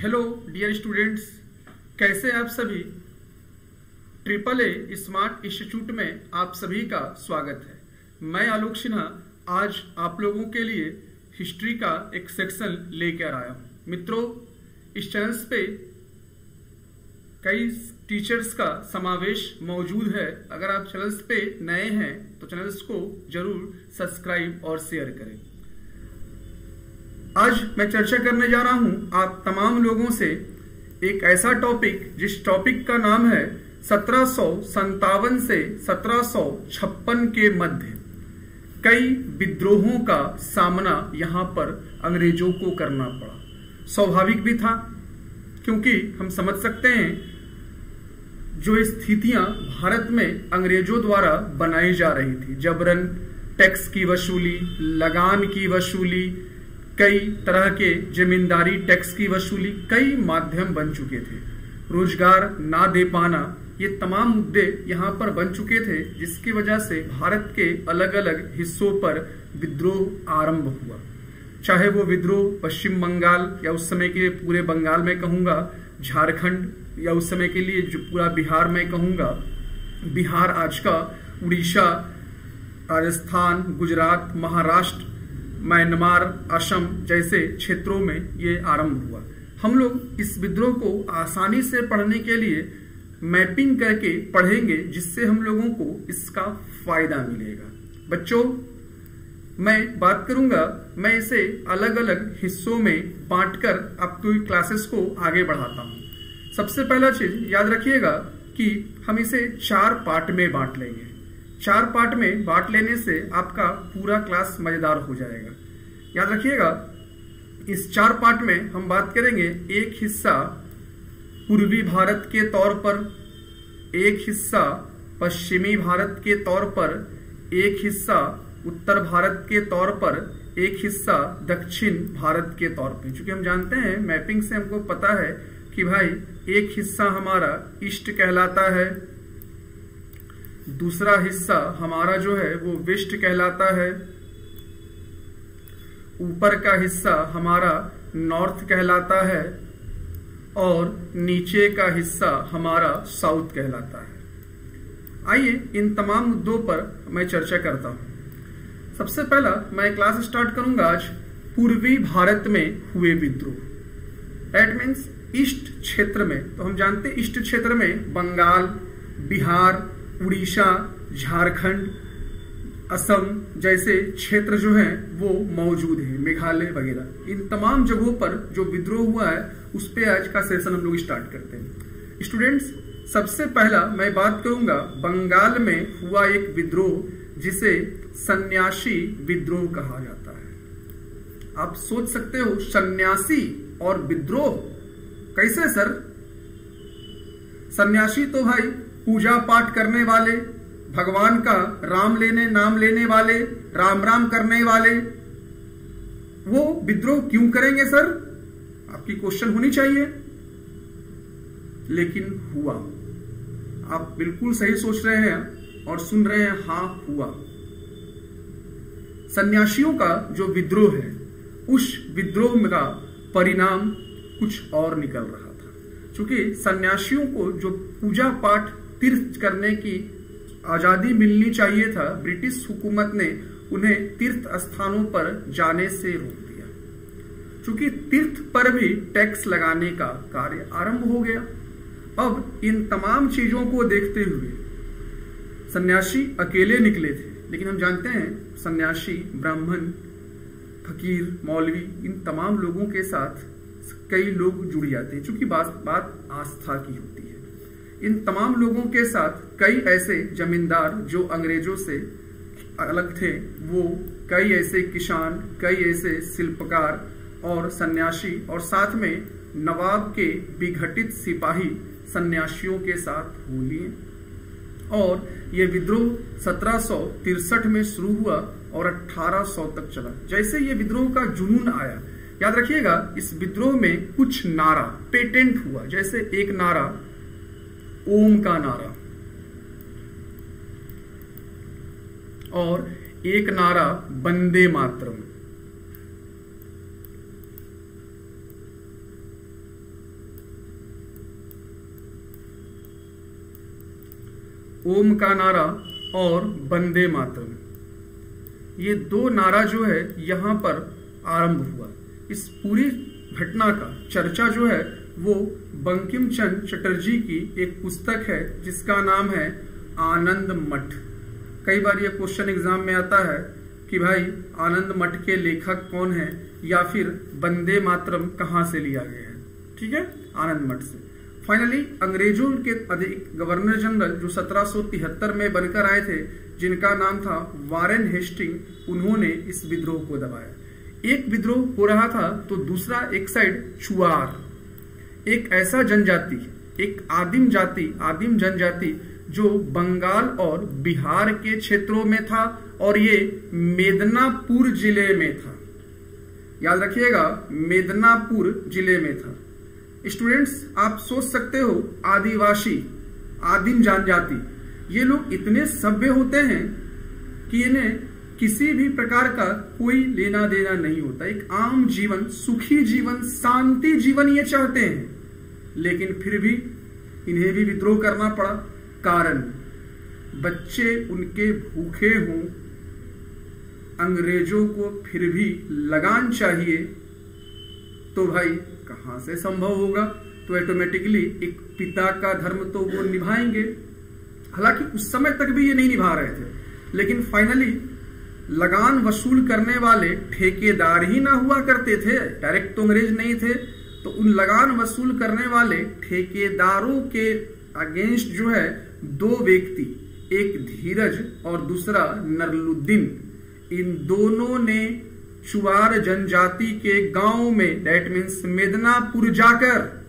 Hello dear students, कैसे आप सभी। ट्रिपल ए स्मार्ट इंस्टीट्यूट में आप सभी का स्वागत है। मैं आलोक सिन्हा आज आप लोगों के लिए हिस्ट्री का एक सेक्शन लेकर आया हूं। मित्रों, इस चैनल पे कई टीचर्स का समावेश मौजूद है। अगर आप चैनल्स पे नए हैं तो चैनल्स को जरूर सब्सक्राइब और शेयर करें। आज मैं चर्चा करने जा रहा हूं आप तमाम लोगों से एक ऐसा टॉपिक जिस टॉपिक का नाम है 1757 से 1756 के मध्य कई विद्रोहों का सामना यहां पर अंग्रेजों को करना पड़ा। स्वाभाविक भी था, क्योंकि हम समझ सकते हैं जो स्थितियां भारत में अंग्रेजों द्वारा बनाई जा रही थी, जबरन टैक्स की वसूली, लगान की वसूली, कई तरह के जमींदारी टैक्स की वसूली, कई माध्यम बन चुके थे। रोजगार ना दे पाना, ये तमाम मुद्दे यहाँ पर बन चुके थे, जिसकी वजह से भारत के अलग अलग हिस्सों पर विद्रोह आरंभ हुआ। चाहे वो विद्रोह पश्चिम बंगाल या उस समय के लिए पूरे बंगाल में कहूंगा, झारखंड या उस समय के लिए जो पूरा बिहार में कहूंगा, बिहार आज का उड़ीसा, राजस्थान, गुजरात, महाराष्ट्र, म्यांमार, असम जैसे क्षेत्रों में ये आरंभ हुआ। हम लोग इस विद्रोह को आसानी से पढ़ने के लिए मैपिंग करके पढ़ेंगे, जिससे हम लोगों को इसका फायदा मिलेगा। बच्चों, मैं बात करूंगा, मैं इसे अलग अलग हिस्सों में बांटकर आपकी क्लासेस को आगे बढ़ाता हूं। सबसे पहला चीज याद रखिएगा कि हम इसे 4 पार्ट में बांट लेंगे। 4 पार्ट में बांट लेने से आपका पूरा क्लास मजेदार हो जाएगा। याद रखिएगा, इस 4 पार्ट में हम बात करेंगे। एक हिस्सा पूर्वी भारत के तौर पर, एक हिस्सा पश्चिमी भारत के तौर पर, एक हिस्सा उत्तर भारत के तौर पर, एक हिस्सा दक्षिण भारत के तौर पर। क्योंकि हम जानते हैं मैपिंग से हमको पता है कि भाई एक हिस्सा हमारा ईस्ट कहलाता है, दूसरा हिस्सा हमारा जो है वो वेस्ट कहलाता है, ऊपर का हिस्सा हमारा नॉर्थ कहलाता है और नीचे का हिस्सा हमारा साउथ कहलाता है। आइए इन तमाम मुद्दों पर मैं चर्चा करता हूं। सबसे पहला मैं क्लास स्टार्ट करूंगा आज पूर्वी भारत में हुए विद्रोह। दैट मीन्स ईस्ट क्षेत्र में। तो हम जानते हैं ईस्ट क्षेत्र में बंगाल, बिहार, उड़ीसा, झारखंड, असम जैसे क्षेत्र जो हैं वो मौजूद हैं, मेघालय वगैरह। इन तमाम जगहों पर जो विद्रोह हुआ है उस पे आज का सेशन हम लोग स्टार्ट करते हैं। स्टूडेंट्स, सबसे पहला मैं बात करूंगा बंगाल में हुआ एक विद्रोह जिसे सन्यासी विद्रोह कहा जाता है। आप सोच सकते हो सन्यासी और विद्रोह कैसे सर? सन्यासी तो भाई पूजा पाठ करने वाले, भगवान का नाम लेने वाले, राम राम करने वाले, वो विद्रोह क्यों करेंगे सर? आपकी क्वेश्चन होनी चाहिए। लेकिन हुआ। आप बिल्कुल सही सोच रहे हैं और सुन रहे हैं, हां हुआ। सन्यासियों का जो विद्रोह है, उस विद्रोह का परिणाम कुछ और निकल रहा था। क्योंकि सन्यासियों को जो पूजा पाठ तीर्थ करने की आजादी मिलनी चाहिए था, ब्रिटिश हुकूमत ने उन्हें तीर्थ स्थानों पर जाने से रोक दिया। क्योंकि तीर्थ पर भी टैक्स लगाने का कार्य आरंभ हो गया। अब इन तमाम चीजों को देखते हुए सन्यासी अकेले निकले थे, लेकिन हम जानते हैं सन्यासी ब्राह्मण, फकीर, मौलवी, इन तमाम लोगों के साथ कई लोग जुड़ जाते हैं। चूंकि बात आस्था की होती है। इन तमाम लोगों के साथ कई ऐसे जमींदार जो अंग्रेजों से अलग थे, वो कई ऐसे किसान, कई ऐसे शिल्पकार और सन्यासी, और साथ में नवाब के विघटित सिपाही सन्यासियों के साथ हो लिए। और ये विद्रोह 1763 में शुरू हुआ और 1800 तक चला। जैसे ये विद्रोह का जुनून आया, याद रखिएगा इस विद्रोह में कुछ नारा पेटेंट हुआ। जैसे एक नारा ओम का नारा और एक नारा वंदे मातरम। ओम का नारा और वंदे मातरम, ये दो नारा जो है यहां पर आरंभ हुआ। इस पूरी घटना का चर्चा जो है वो बंकिम चंद्र चटर्जी की एक पुस्तक है जिसका नाम है आनंद मठ। कई बार ये क्वेश्चन एग्जाम में आता है कि भाई आनंद मठ के लेखक कौन है या फिर वंदे मातरम कहां से लिया गया है। ठीक है, आनंद मठ से। फाइनली अंग्रेजों के अधिक गवर्नर जनरल जो 1773 में बनकर आए थे, जिनका नाम था वारेन हेस्टिंग, उन्होंने इस विद्रोह को दबाया। एक विद्रोह हो रहा था तो दूसरा एक साइड चुआर, एक ऐसा जनजाति, एक आदिम जाति, आदिम जनजाति जो बंगाल और बिहार के क्षेत्रों में था और ये मेदिनीपुर जिले में था। याद रखिएगा, मेदिनीपुर जिले में था। स्टूडेंट्स, आप सोच सकते हो आदिवासी, आदिम जनजाति, ये लोग इतने सभ्य होते हैं कि इन्हें किसी भी प्रकार का कोई लेना देना नहीं होता। एक आम जीवन, सुखी जीवन, शांति जीवन ये चाहते हैं, लेकिन फिर भी इन्हें भी विद्रोह करना पड़ा। कारण बच्चे उनके भूखे हों, अंग्रेजों को फिर भी लगान चाहिए, तो भाई कहां से संभव होगा। तो ऑटोमेटिकली एक पिता का धर्म तो वो निभाएंगे। हालांकि उस समय तक भी ये नहीं निभा रहे थे, लेकिन फाइनली लगान वसूल करने वाले ठेकेदार ही ना हुआ करते थे, डायरेक्ट तो अंग्रेज नहीं थे। तो उन लगान वसूल करने वाले ठेकेदारों के अगेंस्ट जो है दो व्यक्ति, एक धीरज और दूसरा नरलुद्दीन, इन दोनों ने चुआर जनजाति के गांव में, दैट मीन्स मेदिनीपुर जाकर,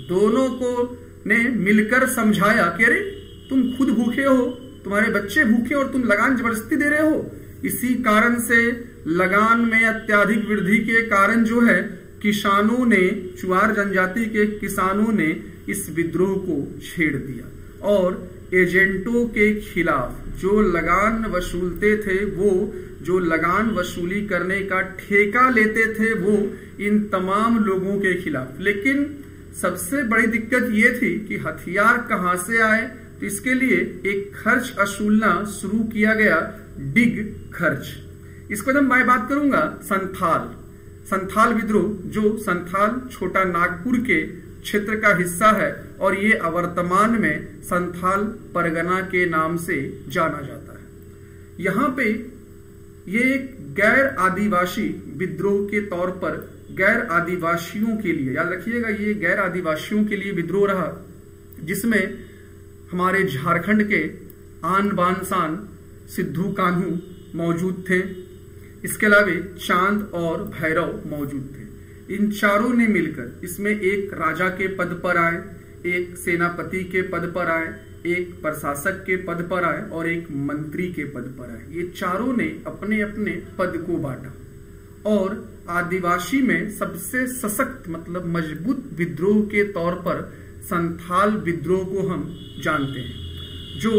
दोनों को ने मिलकर समझाया कि अरे तुम खुद भूखे हो, तुम्हारे बच्चे भूखे और तुम लगान जबरदस्ती दे रहे हो। इसी कारण से लगान में अत्यधिक वृद्धि के कारण जो है किसानों ने, चुआर जनजाति के किसानों ने इस विद्रोह को छेड़ दिया और एजेंटों के खिलाफ जो लगान वसूलते थे, वो जो लगान वसूली करने का ठेका लेते थे, वो इन तमाम लोगों के खिलाफ। लेकिन सबसे बड़ी दिक्कत ये थी कि हथियार कहां से आए, तो इसके लिए एक खर्च वसूलना शुरू किया गया, डिग खर्च। इसको जब मैं बात करूंगा संथाल विद्रोह, जो संथाल छोटा नागपुर के क्षेत्र का हिस्सा है और ये अवर्तमान में संथाल परगना के नाम से जाना जाता है। यहाँ पे ये एक गैर आदिवासी विद्रोह के तौर पर गैर आदिवासियों के लिए, याद रखिएगा, ये गैर आदिवासियों के लिए विद्रोह रहा, जिसमें हमारे झारखंड के आन बान शान सिद्धू कान्हू मौजूद थे। इसके अलावा चांद और भैरव मौजूद थे। इन चारों ने मिलकर इसमें एक राजा के पद पर आए, एक सेनापति के पद पर आए, एक प्रशासक के पद पर आए और एक मंत्री के पद पर आए। ये चारों ने अपने अपने पद को बांटा और आदिवासी में सबसे सशक्त मतलब मजबूत विद्रोह के तौर पर संथाल विद्रोह को हम जानते हैं। जो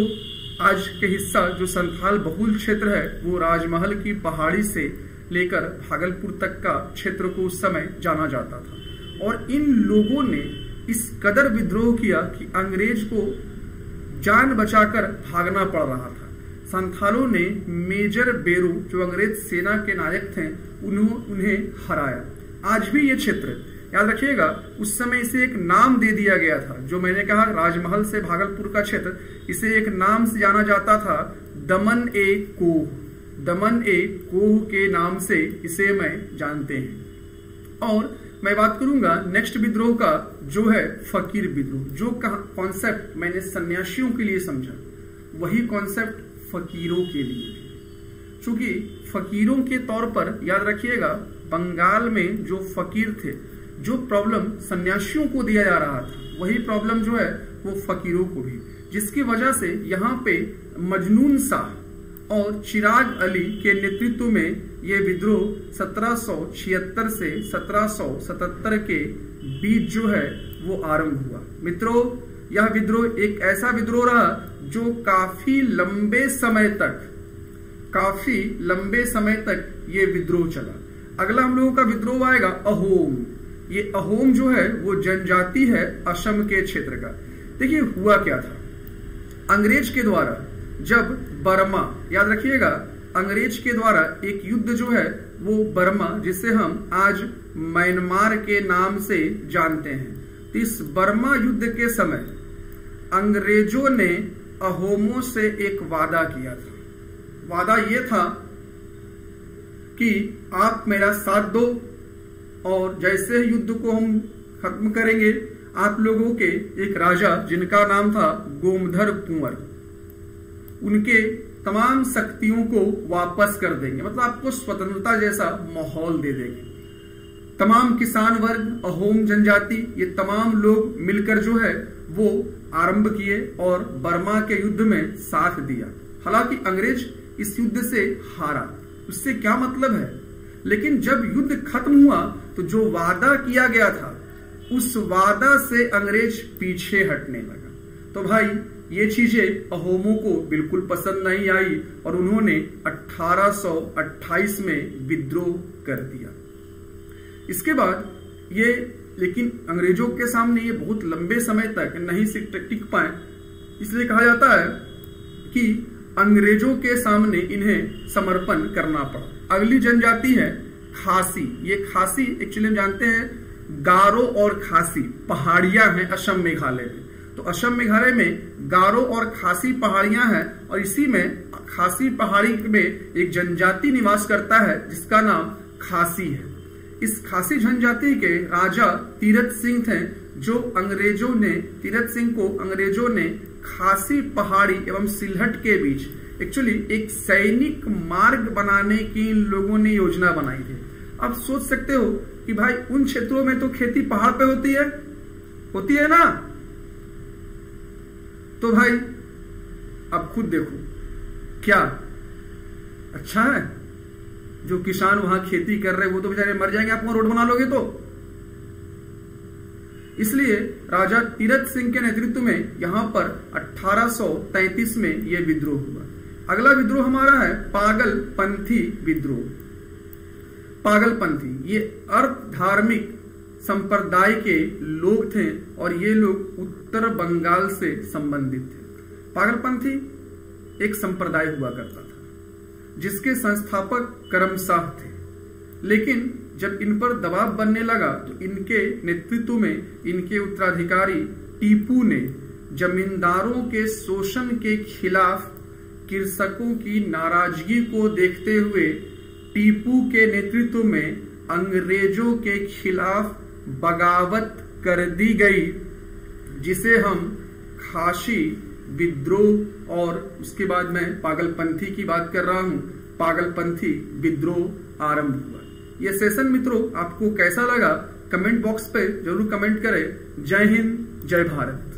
आज के हिस्सा जो संथाल बहुल क्षेत्र है, वो राजमहल की पहाड़ी से लेकर भागलपुर तक का क्षेत्र को उस समय जाना जाता था। और इन लोगों ने इस कदर विद्रोह किया कि अंग्रेज को जान बचाकर भागना पड़ रहा था। संथालों ने मेजर बेरू, जो अंग्रेज सेना के नायक थे, उन्हें हराया। आज भी ये क्षेत्र, याद रखिएगा, उस समय इसे एक नाम दे दिया गया था, जो मैंने कहा राजमहल से भागलपुर का क्षेत्र, इसे एक नाम से जाना जाता था, दमन ए कोह। दमन ए कोह के नाम से इसे मैं जानते हैं। और मैं बात करूंगा नेक्स्ट विद्रोह का, जो है फकीर विद्रोह। जो कॉन्सेप्ट मैंने सन्यासियों के लिए समझा, वही कॉन्सेप्ट फकीरों के लिए। क्योंकि फकीरों के तौर पर याद रखिएगा, बंगाल में जो फकीर थे, जो प्रॉब्लम सन्यासियों को दिया जा रहा था, वही प्रॉब्लम जो है वो फकीरों को भी, जिसकी वजह से यहाँ पे मजनून शाह और चिराग अली के नेतृत्व में यह विद्रोह 1776 से 1777 के बीच जो है वो आरंभ हुआ। मित्रों, यह विद्रोह एक ऐसा विद्रोह रहा जो काफी लंबे समय तक ये विद्रोह चला। अगला हम लोगों का विद्रोह आएगा अहोम। ये अहोम जो है वो जनजाति है असम के क्षेत्र का। देखिए हुआ क्या था, अंग्रेज के द्वारा जब बर्मा, याद रखिएगा, अंग्रेज के द्वारा एक युद्ध जो है वो बर्मा, जिसे हम आज म्यांमार के नाम से जानते हैं, तो इस बर्मा युद्ध के समय अंग्रेजों ने अहोमों से एक वादा किया था। वादा ये था कि आप मेरा साथ दो और जैसे युद्ध को हम खत्म करेंगे, आप लोगों के एक राजा जिनका नाम था गोमधर कुंवर, उनके तमाम शक्तियों को वापस कर देंगे, मतलब आपको स्वतंत्रता जैसा माहौल दे देंगे। तमाम किसान वर्ग, अहोम जनजाति, ये तमाम लोग मिलकर जो है वो आरंभ किए और बर्मा के युद्ध में साथ दिया। हालांकि अंग्रेज इस युद्ध से हारा, उससे क्या मतलब है, लेकिन जब युद्ध खत्म हुआ तो जो वादा किया गया था उस वादा से अंग्रेज पीछे हटने लगा। तो भाई ये चीजें अहोमों को बिल्कुल पसंद नहीं आई और उन्होंने 1828 में विद्रोह कर दिया। इसके बाद ये, लेकिन अंग्रेजों के सामने ये बहुत लंबे समय तक नहीं टिक पाए, इसलिए कहा जाता है कि अंग्रेजों के सामने इन्हें समर्पण करना पड़ा। अगली जनजाति है खासी। ये खासी एक्चुअली हम जानते हैं गारो और खासी पहाड़ियां हैं असम मेघालय में। तो असम मेघालय में गारो और खासी पहाड़ियां हैं और इसी में खासी पहाड़ी में एक जनजाति निवास करता है जिसका नाम खासी है। इस खासी जनजाति के राजा तीरथ सिंह थे, जो तीरथ सिंह को अंग्रेजों ने खासी पहाड़ी एवं सिलहट के बीच एक्चुअली एक सैनिक मार्ग बनाने की इन लोगों ने योजना बनाई थी। अब सोच सकते हो कि भाई उन क्षेत्रों में तो खेती पहाड़ पे होती है ना, तो भाई अब खुद देखो क्या अच्छा है, जो किसान वहां खेती कर रहे वो तो बेचारे मर जाएंगे, आप वहां रोड बना लोगे तो। इसलिए राजा तीरथ सिंह के नेतृत्व में यहां पर 1833 में यह विद्रोह हुआ। अगला विद्रोह हमारा है पागलपंथी विद्रोह। पागलपंथी ये अर्ध धार्मिक संप्रदाय के लोग थे और ये लोग उत्तर बंगाल से संबंधित थे। पागलपंथी एक संप्रदाय हुआ करता था जिसके संस्थापक करमशाह थे, लेकिन जब इन पर दबाव बनने लगा तो इनके नेतृत्व में इनके उत्तराधिकारी टीपू ने जमींदारों के शोषण के खिलाफ कृषकों की नाराजगी को देखते हुए टीपू के नेतृत्व में अंग्रेजों के खिलाफ बगावत कर दी गई, जिसे हम खासी विद्रोह और उसके बाद मैं पागलपंथी की बात कर रहा हूं, पागलपंथी विद्रोह आरंभ हुआ। यह सेशन मित्रों आपको कैसा लगा कमेंट बॉक्स पे जरूर कमेंट करें। जय हिंद, जय भारत।